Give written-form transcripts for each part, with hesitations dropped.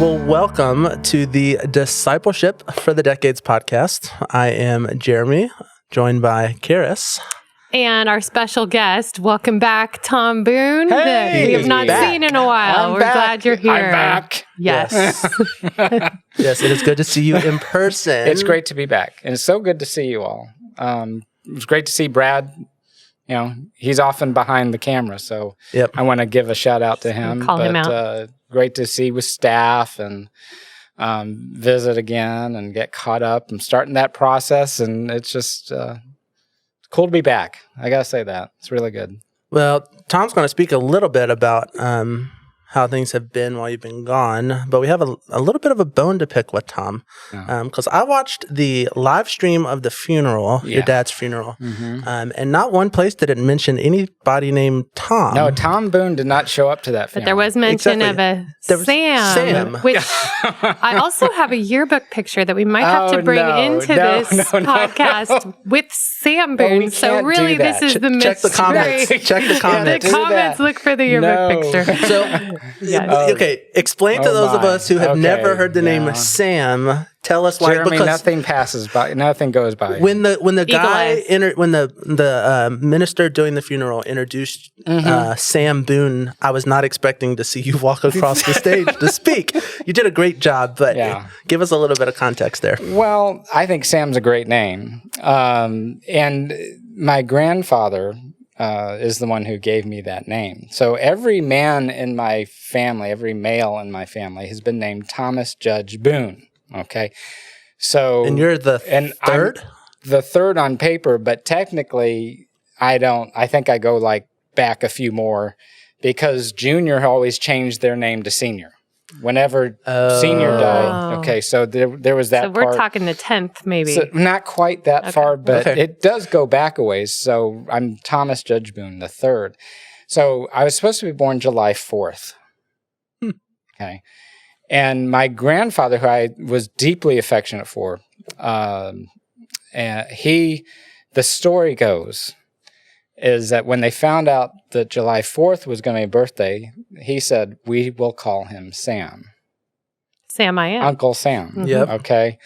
Well, welcome to the Discipleship for the Decades podcast. I am Jeremy, joined by Karis. And our special guest, welcome back, Tom Boone, that we have not seen in a while. We're glad you're here. I'm back. Yes. Yes, it is good to see you in person. It's great to be back. And it's so good to see you all. It was great to see Brad. You know, he's often behind the camera, so I want to give a shout out to him. Call him out. Great to see with staff and visit again and get caught up. I'm starting that process, and it's just cool to be back. I got to say that. It's really good. Well, Tom's going to speak a little bit about how things have been while you've been gone, but we have a little bit of a bone to pick with Tom, because I watched the live stream of the funeral, your dad's funeral, and not one place did it mention anybody named Tom. No, Tom Boone did not show up to that funeral. But there was mention of a Sam, which I also have a yearbook picture that we might have to bring into this podcast with Sam Boone. So really, this is the mystery. Check the comments. Check the comments. The comments, look for the yearbook picture. So, okay, explain to those of us who have never heard the name Sam. Tell us why. Jeremy, because nothing passes by. Nothing goes by. When the guy when the minister doing the funeral introduced Sam Boone, I was not expecting to see you walk across the stage to speak. You did a great job, but give us a little bit of context there. Well, I think Sam's a great name, and my grandfather is the one who gave me that name. So every man in my family, every male in my family, has been named Thomas Judge Boone. Okay, so and you're the third? I'm the third on paper, but technically I don't. I think I go like back a few more because Junior always changed their name to Senior whenever Senior died. Okay, so there was that. So we're part. Talking the 10th, maybe. So not quite that far, but it does go back a ways. So I'm Thomas Judge Boone the third. So I was supposed to be born July 4th. Okay. And my grandfather, who I was deeply affectionate for, the story goes, is that when they found out that July 4th was going to be a birthday, he said, we will call him Sam. Sam I am. Uncle Sam. Mm-hmm. Yep. Okay.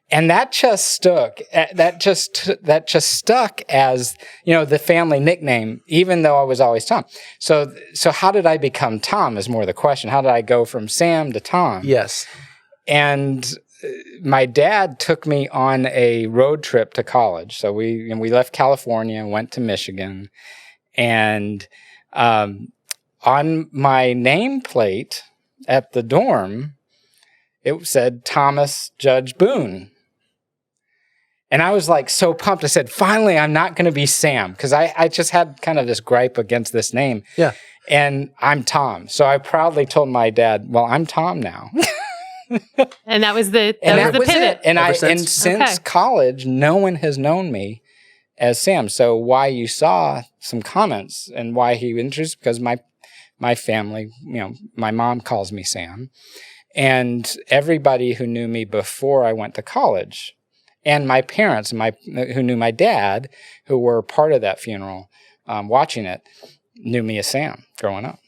And that just stuck. That just stuck as, the family nickname, even though I was always Tom. So how did I become Tom is more the question. How did I go from Sam to Tom? Yes. And my dad took me on a road trip to college. So we left California and went to Michigan. And on my nameplate at the dorm, it said Thomas Judge Boone. And I was like so pumped. I said, finally, I'm not going to be Sam, because I just had kind of this gripe against this name. Yeah. And I'm Tom. So I proudly told my dad, well, I'm Tom now. And that was the pivot. And since college, no one has known me as Sam. So why you saw some comments and why he introduced, because my family, my mom calls me Sam. And everybody who knew me before I went to college, and my parents, who knew my dad, who were part of that funeral, watching it, knew me as Sam growing up.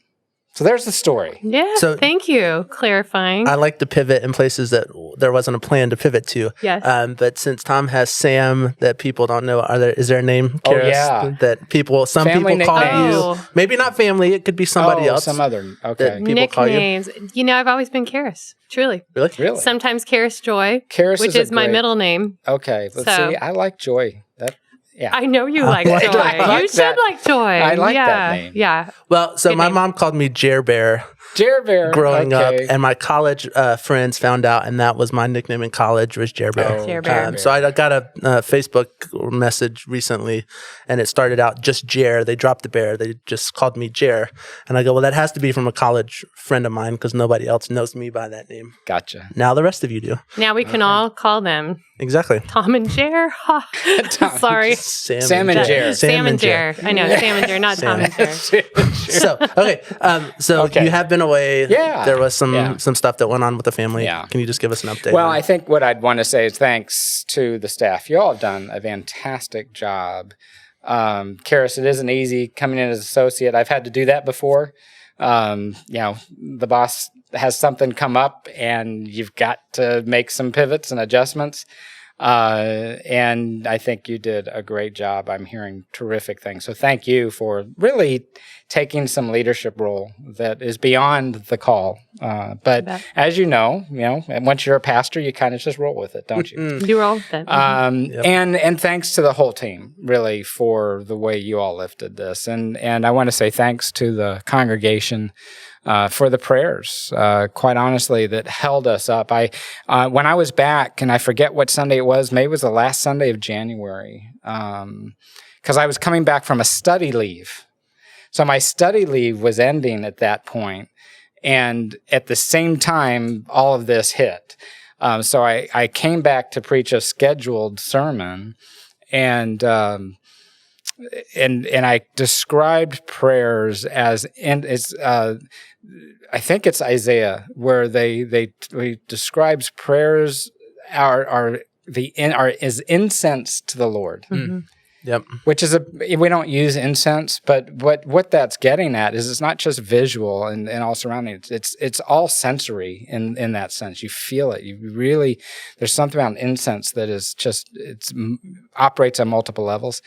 So there's the story. Yeah, so thank you. Clarifying. I like to pivot in places that there wasn't a plan to pivot to. Yes. But since Tom has Sam that people don't know, is there a name, Karis, that some family people call you? Maybe not family. It could be somebody else. Some other, okay. Nicknames. I've always been Karis. Truly. Really? Sometimes Karis Joy, which is my middle name. Okay. Let's see. I like Joy. Yeah. I know you like Joy. You should like Joy. I like that name. Yeah. Well, so my mom called me Jer Bear. Jer Bear. Growing up, and my college friends found out, and that was my nickname in college was Jer Bear. Jer Bear. So I got a Facebook message recently, and it started out just Jer. They dropped the bear. They just called me Jer. And I go, well, that has to be from a college friend of mine because nobody else knows me by that name. Gotcha. Now the rest of you do. Now we can all call them. Exactly. Tom and Jer. Sorry. Sam and Jer. Sam and Jer. I know. Sam and Jer, not Tom and Jer. So, okay. You have been away. Yeah. There was some stuff that went on with the family. Yeah. Can you just give us an update? Well, I think what I'd want to say is thanks to the staff. You all have done a fantastic job. Karis, it isn't easy coming in as associate. I've had to do that before. The boss has something come up and you've got to make some pivots and adjustments. And I think you did a great job. I'm hearing terrific things. So thank you for really taking some leadership role that is beyond the call. But as you know, and once you're a pastor, you kind of just roll with it, don't you? You roll with it. And thanks to the whole team, really, for the way you all lifted this. And I want to say thanks to the congregation for the prayers, quite honestly, that held us up. When I was back, and I forget what Sunday it was, maybe it was the last Sunday of January, because I was coming back from a study leave. So my study leave was ending at that point, and at the same time, all of this hit. So I came back to preach a scheduled sermon, and I described prayers as I think it's Isaiah where he describes prayers as incense to the Lord. Mm-hmm. Yep. Which is we don't use incense, but what that's getting at is it's not just visual and all surrounding. It's all sensory in that sense. You feel it. You really, there's something about incense that is just, operates on multiple levels.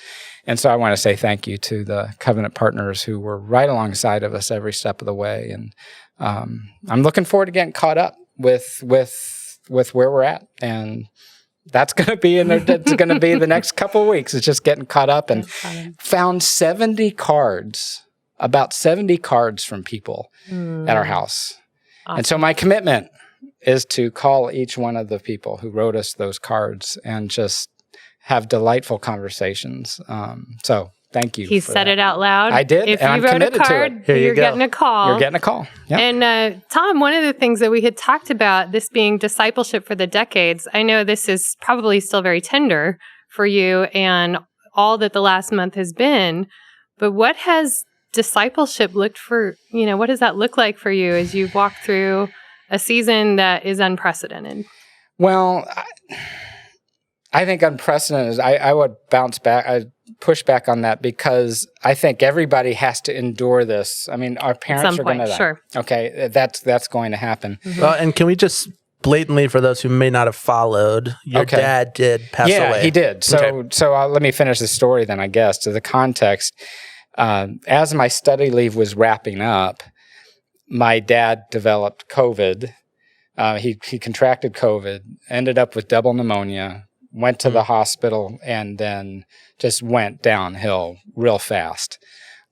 And so I want to say thank you to the covenant partners who were right alongside of us every step of the way. And I'm looking forward to getting caught up with where we're at. And that's going to be the next couple of weeks. It's just getting caught up, and found about 70 cards from people at our house. Awesome. And so my commitment is to call each one of the people who wrote us those cards and just have delightful conversations. So thank you. He said it out loud. I did. If and you I'm wrote a card, you're getting a call. You're getting a call. Yep. And Tom, one of the things that we had talked about, this being discipleship for the decades, I know this is probably still very tender for you and all that the last month has been, but what has discipleship looked for, what does that look like for you as you've walked through a season that is unprecedented? Well, I think unprecedented, I would bounce back, I'd push back on that because I think everybody has to endure this. I mean, our parents are going to die. Sure. Okay, that's going to happen. Mm-hmm. Well, and can we just blatantly, for those who may not have followed, your dad did pass away. Yeah, he did. So let me finish the story then, I guess, to the context. As my study leave was wrapping up, my dad developed COVID. He contracted COVID, ended up with double pneumonia, went to the hospital, and then just went downhill real fast.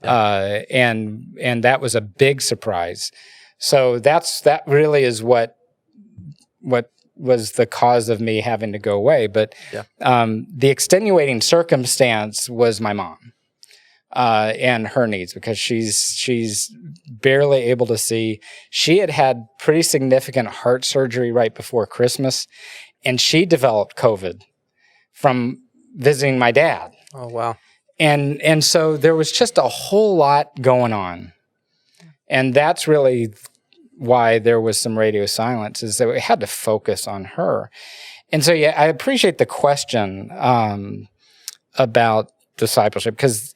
Yeah. And that was a big surprise. So that really is what was the cause of me having to go away. But the extenuating circumstance was my mom and her needs, because she's barely able to see. She had pretty significant heart surgery right before Christmas, and she developed COVID from visiting my dad. Oh, wow. And so there was just a whole lot going on. And that's really why there was some radio silence, is that we had to focus on her. And so, I appreciate the question about discipleship, because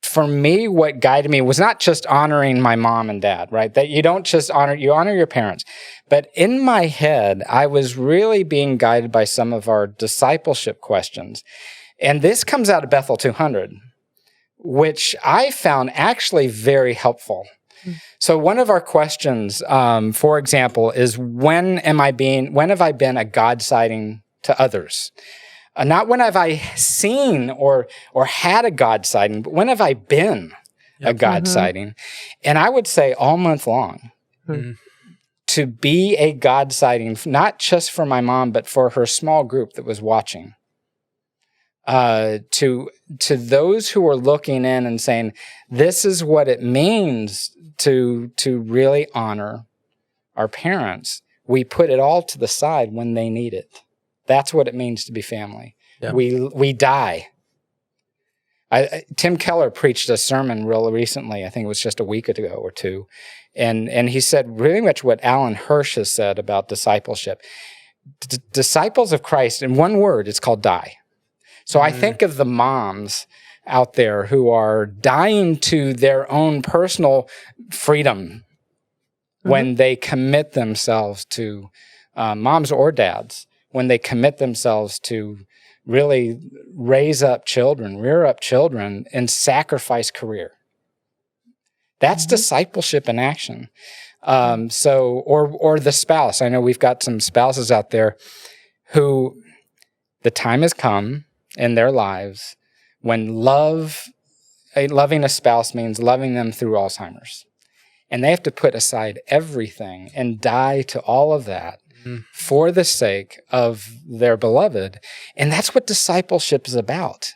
for me, what guided me was not just honoring my mom and dad, right? That you don't just honor your parents. But in my head, I was really being guided by some of our discipleship questions. And this comes out of Bethel 200, which I found actually very helpful. So one of our questions, for example, is when have I been a God sighting to others? Not when have I seen or had a God sighting, but when have I been a God sighting? And I would say all month long, to be a God sighting, not just for my mom, but for her small group that was watching. To those who were looking in and saying, this is what it means to really honor our parents. We put it all to the side when they need it. That's what it means to be family. Yeah. We die. Tim Keller preached a sermon real recently. I think it was just a week ago or two. And he said really much what Alan Hirsch has said about discipleship. Disciples of Christ, in one word, it's called die. So I think of the moms out there who are dying to their own personal freedom, when they commit themselves to moms or dads, when they commit themselves to really raise up children, rear up children, and sacrifice career. That's discipleship in action. Or the spouse. I know we've got some spouses out there who the time has come in their lives when loving a spouse means loving them through Alzheimer's. And they have to put aside everything and die to all of that for the sake of their beloved. And that's what discipleship is about.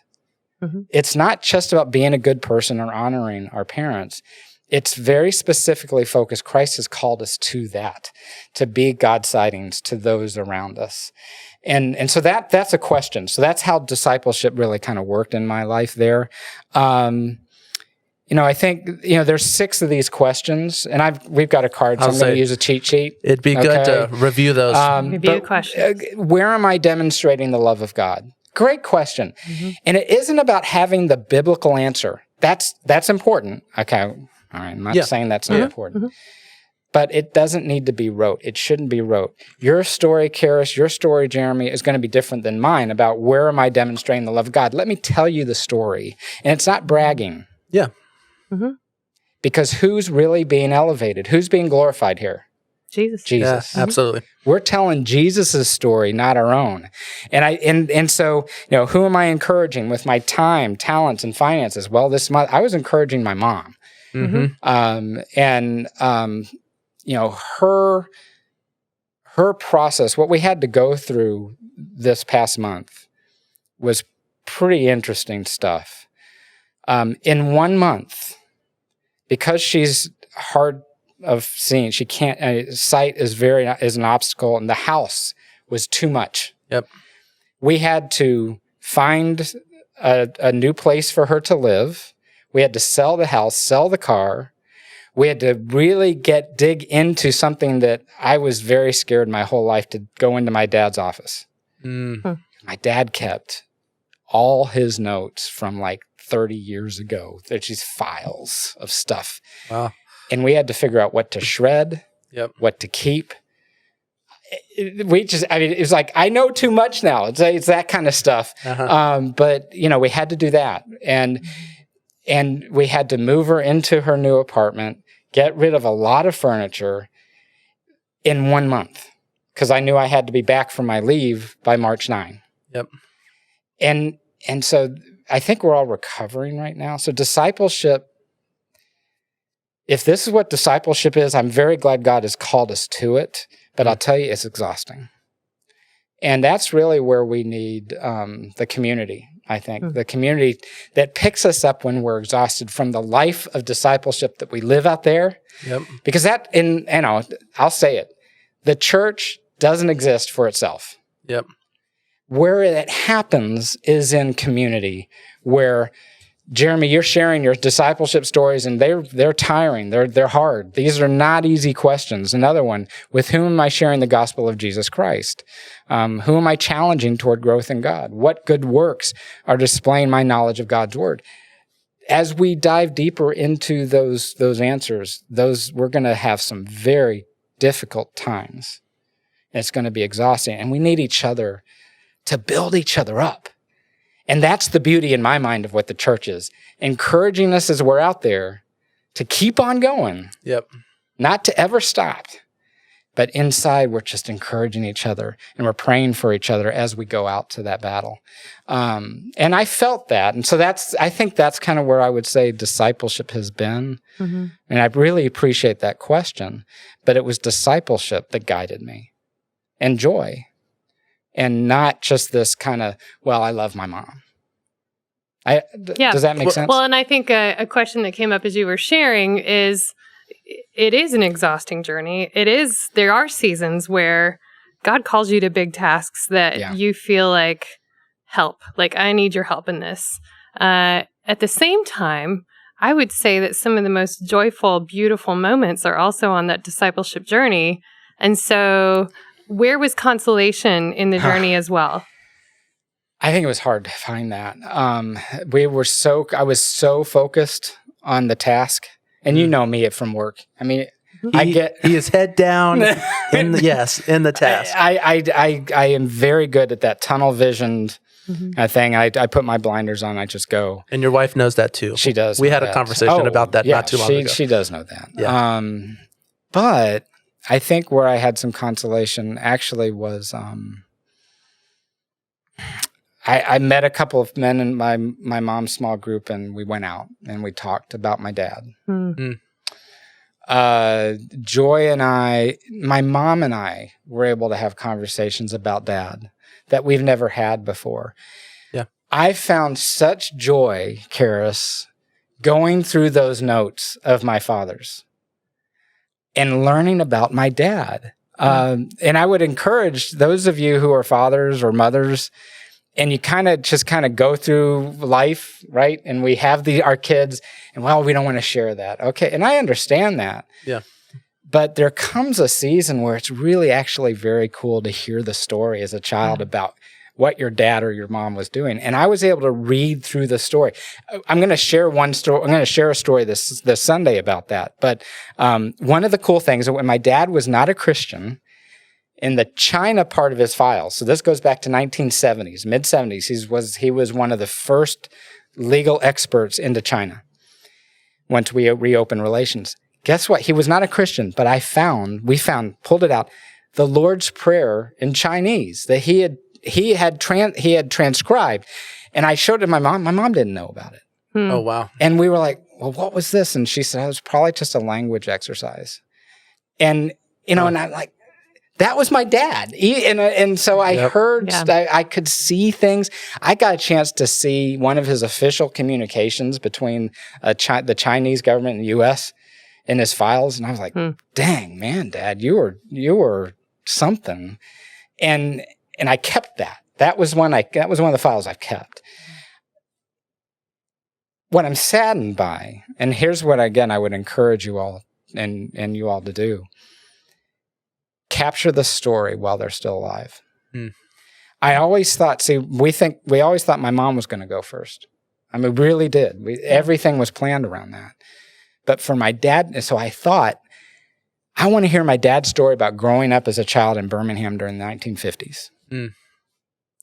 It's not just about being a good person or honoring our parents. It's very specifically focused. Christ has called us to that, to be God sightings to those around us. And so that's a question. So that's how discipleship really kind of worked in my life there. I think, there's 6 of these questions, and we've got a card, so I'm going to use a cheat sheet. It'd be good to review those. Review questions. Where am I demonstrating the love of God? Great question. And it isn't about having the biblical answer. That's important. Okay. All right. I'm not saying that's not important. But it doesn't need to be rote. It shouldn't be rote. Your story, Karis, your story, Jeremy, is going to be different than mine about where am I demonstrating the love of God. Let me tell you the story. And it's not bragging. Yeah. Because who's really being elevated? Who's being glorified here? Jesus. Yeah, absolutely. We're telling Jesus' story, not our own. And so, who am I encouraging with my time, talents, and finances? Well, this month, I was encouraging my mom. Her process, what we had to go through this past month was pretty interesting stuff. In 1 month, because she's hard of seeing, she can't, sight is an obstacle, and the house was too much. Yep. We had to find a new place for her to live. We had to sell the house, sell the car. We had to really dig into something that I was very scared my whole life to go into my dad's office. My dad kept all his notes from like 30 years ago. There's these files of stuff. Wow. And we had to figure out what to shred, what to keep. It was like, I know too much now. It's that kind of stuff. But, we had to do that. And we had to move her into her new apartment, get rid of a lot of furniture in 1 month, because I knew I had to be back from my leave by March 9. Yep. And so I think we're all recovering right now. So discipleship, if this is what discipleship is, I'm very glad God has called us to it, but I'll tell you, it's exhausting. And that's really where we need the community, I think. The community that picks us up when we're exhausted from the life of discipleship that we live out there. Yep. Because I'll say it, the church doesn't exist for itself. Yep. Where it happens is in community, where, Jeremy, you're sharing your discipleship stories, and they're tiring. They're hard. These are not easy questions. Another one, with whom am I sharing the gospel of Jesus Christ? Who am I challenging toward growth in God? What good works are displaying my knowledge of God's word? As we dive deeper into those answers, we're going to have some very difficult times. It's going to be exhausting, and we need each other to build each other up. And that's the beauty in my mind of what the church is, encouraging us as we're out there to keep on going. Yep. Not to ever stop. But inside, we're just encouraging each other, and we're praying for each other as we go out to that battle. And I felt that. And so I think that's kind of where I would say discipleship has been. And I really appreciate that question. But it was discipleship that guided me, and joy. And not just this kind of, I love my mom. Does that make sense? Well, and I think a question that came up as you were sharing is, it is an exhausting journey. There are seasons where God calls you to big tasks that you feel like, help. Like, I need your help in this. At the same time, I would say that some of the most joyful, beautiful moments are also on that discipleship journey. And so, where was consolation in the journey as well? I think it was hard to find that. I was so focused on the task, and you know me from work. I mean, He is head down in the task. I am very good at that tunnel visioned thing. I put my blinders on. I just go. And your wife knows that too. She does. We had a conversation about that not too long ago. She does know that. Yeah. But I think where I had some consolation actually was I met a couple of men in my mom's small group, and we went out and we talked about my dad. Joy and I, my mom and I, were able to have conversations about Dad that we've never had before. Yeah, I found such joy, Karis, going through those notes of my father's and learning about my dad. And I would encourage those of you who are fathers or mothers, and you kind of go through life, right? And we have our kids, and we don't want to share that. Okay, and I understand that. Yeah. But there comes a season where it's really actually very cool to hear the story as a child about what your dad or your mom was doing. And I was able to read through the story. I'm going to share one story. I'm going to share a story this Sunday about that. But one of the cool things is when my dad was not a Christian, in the China part of his files, so this goes back to 1970s, mid-70s, he was one of the first legal experts into China once we reopened relations. Guess what? He was not a Christian, but pulled it out, the Lord's Prayer in Chinese that he had transcribed. And I showed it to my mom. My mom didn't know about it. Oh, wow. And we were like, well, what was this? And she said, it was probably just a language exercise. And, and I'm like, that was my dad. And so I heard, I could see things. I got a chance to see one of his official communications between the Chinese government and the U.S. in his files. And I was like, dang, man, Dad, you were something. And I kept that. That was one of the files I've kept. What I'm saddened by, and here's what, again, I would encourage you all and you all to do. Capture the story while they're still alive. I always thought, we always thought my mom was going to go first. I mean, we really did. Everything was planned around that. But for my dad, so I thought, I want to hear my dad's story about growing up as a child in Birmingham during the 1950s.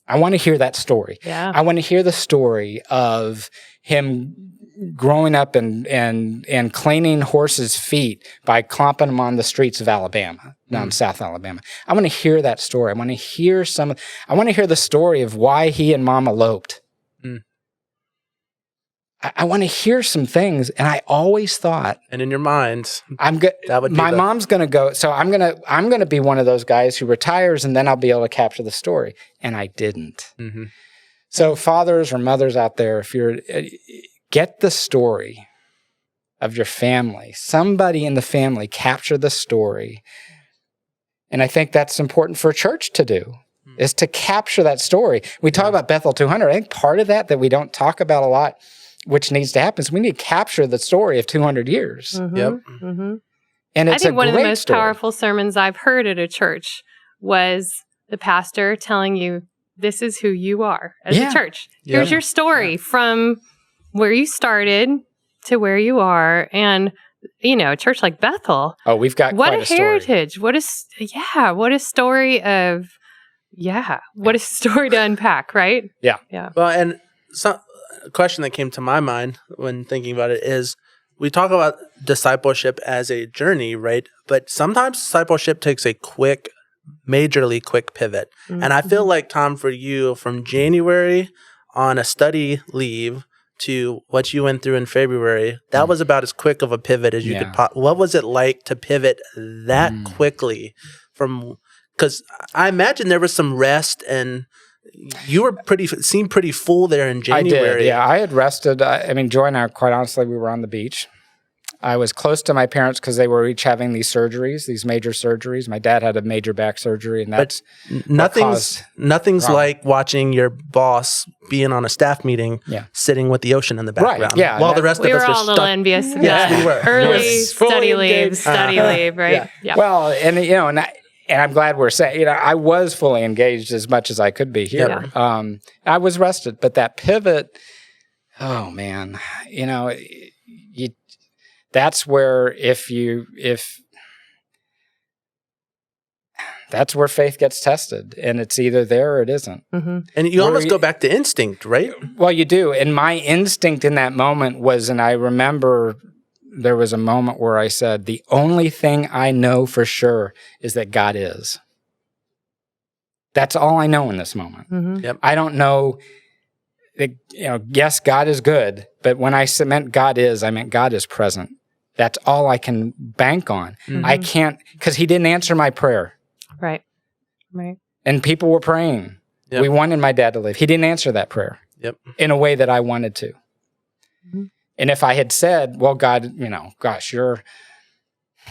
I want to hear that story. Yeah. I want to hear the story of him growing up and cleaning horses' feet by clomping them on the streets of Alabama, down South Alabama. I want to hear that story. I want to hear the story of why he and Mom eloped. I want to hear some things, and I always thought, and in your mind, my mom's going to go, so I'm going to be one of those guys who retires, and then I'll be able to capture the story. And I didn't. So fathers or mothers out there, if you're get the story of your family, somebody in the family, capture the story. And I think that's important for a church to do, is to capture that story. We talk about Bethel 200. I think part of that we don't talk about a lot, which needs to happen, is we need to capture the story of 200 years. Yep. And it's I think one of the most story. powerful sermons I've heard at a church was the pastor telling you, this is who you are as a church. Here's your story from where you started to where you are. And, a church like Bethel. Oh, we've got what quite a heritage. What a story of, what a story to unpack, right? Yeah. Well, and a question that came to my mind when thinking about it is, we talk about discipleship as a journey, right? But sometimes discipleship takes a majorly quick pivot. And I feel like, Tom, for you, from January on a study leave to what you went through in February, that was about as quick of a pivot as you could what was it like to pivot that quickly because I imagine there was some rest, and you seemed pretty full there in January. I did, I had rested. Joy and I, quite honestly, we were on the beach. I was close to my parents because they were each having these major surgeries. My dad had a major back surgery, and that's nothing's like watching your boss being on a staff meeting, sitting with the ocean in the background. Right, while the rest of us are all a little envious of yes, that. We were. Early study leave, right? Yeah. Well, and I'm glad we're saying, I was fully engaged as much as I could be here. I was rested, but that pivot, oh man, that's where if that's where faith gets tested, and it's either there or it isn't. Mm-hmm. And you almost go back to instinct, right? Well, you do. And my instinct in that moment was, and I remember there was a moment where I said, the only thing I know for sure is that God is. That's all I know in this moment. Mm-hmm. Yep. I don't know, yes, God is good, but when I meant God is, I meant God is present. That's all I can bank on. Mm-hmm. I can't, because he didn't answer my prayer. Right. And people were praying. Yep. We wanted my dad to live. He didn't answer that prayer in a way that I wanted to. Mm-hmm. And if I had said, well, God, gosh, you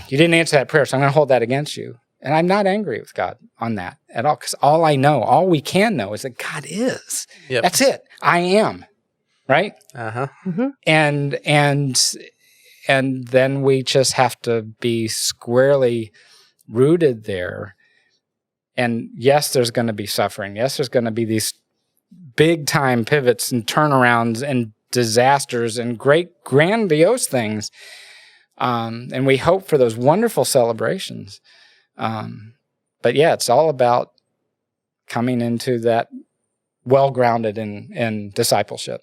didn't answer that prayer, so I'm going to hold that against you. And I'm not angry with God on that at all, because all we can know is that God is. Yep. That's it. I am. Right? Uh-huh. Mm-hmm. And then we just have to be squarely rooted there. And yes, there's going to be suffering. Yes, there's going to be these big time pivots and turnarounds and disasters and great grandiose things. And we hope for those wonderful celebrations. But yeah, it's all about coming into that well-grounded in discipleship.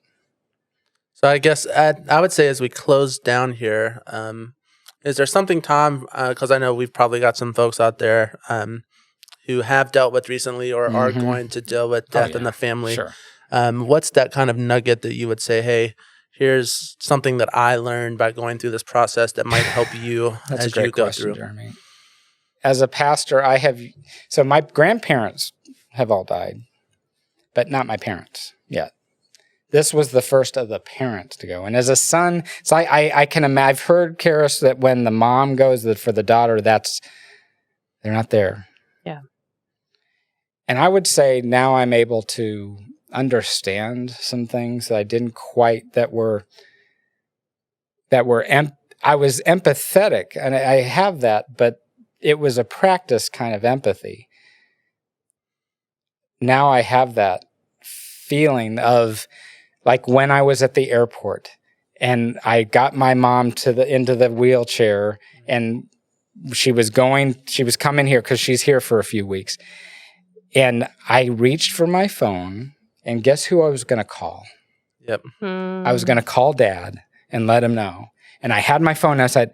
So I guess I would say as we close down here, is there something, Tom, because I know we've probably got some folks out there who have dealt with recently or are going to deal with death in the family. Sure. What's that kind of nugget that you would say, hey, here's something that I learned by going through this process that might help you That's as a great you go question, through? Jeremy. As a pastor, so my grandparents have all died, but not my parents yet. This was the first of the parents to go. And as a son, so I can imagine, I've heard, Karis, that when the mom goes for the daughter, they're not there. Yeah. And I would say now I'm able to understand some things that I didn't quite, I was empathetic, and I have that, but it was a practice kind of empathy. Now I have that feeling of, like when I was at the airport and I got my mom into the wheelchair, and she was coming here because she's here for a few weeks. And I reached for my phone, and guess who I was going to call? Yep. I was going to call Dad and let him know. And I had my phone, and I said,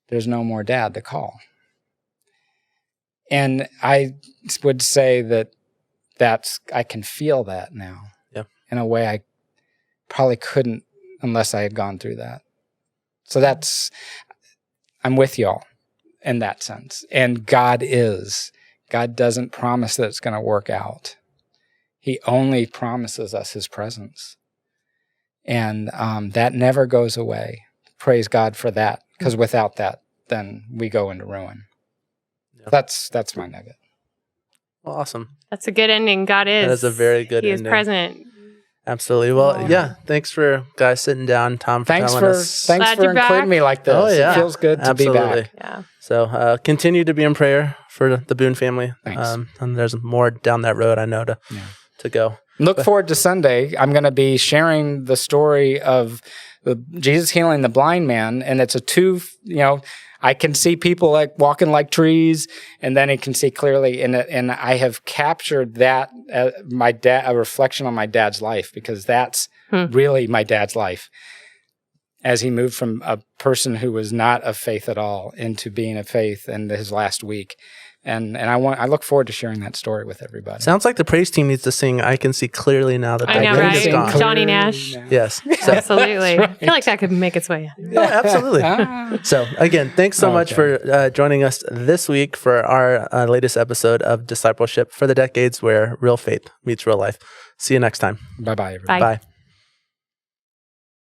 there's no more Dad to call. And I would say I can feel that now in a way I probably couldn't unless I had gone through that. So I'm with y'all in that sense. And God doesn't promise that it's going to work out. He only promises us his presence. And that never goes away. Praise God for that, because without that, then we go into ruin. Yeah. That's my nugget. Well, awesome. That's a good ending. God is. That is a very good ending. He is present. Absolutely. Well, yeah. Thanks for guys sitting down. Tom, thanks for including me like this. Oh, yeah. It feels good to be back. Yeah. So continue to be in prayer for the Boone family. Thanks. And there's more down that road, I know, to go. Look forward to Sunday. I'm going to be sharing the story of Jesus healing the blind man, and it's I can see people like walking like trees, and then I can see clearly. And I have captured that a reflection on my dad's life, because that's really my dad's life, as he moved from a person who was not of faith at all into being of faith in his last week. And I look forward to sharing that story with everybody. Sounds like the praise team needs to sing "I Can See Clearly Now That the Wind Is Gone." Johnny Nash. Yes, so, absolutely. Right. I feel like that could make its way in. Yeah, absolutely. So again, thanks so much for joining us this week for our latest episode of Discipleship for the Decades, where real faith meets real life. See you next time. Bye-bye, everybody. Bye.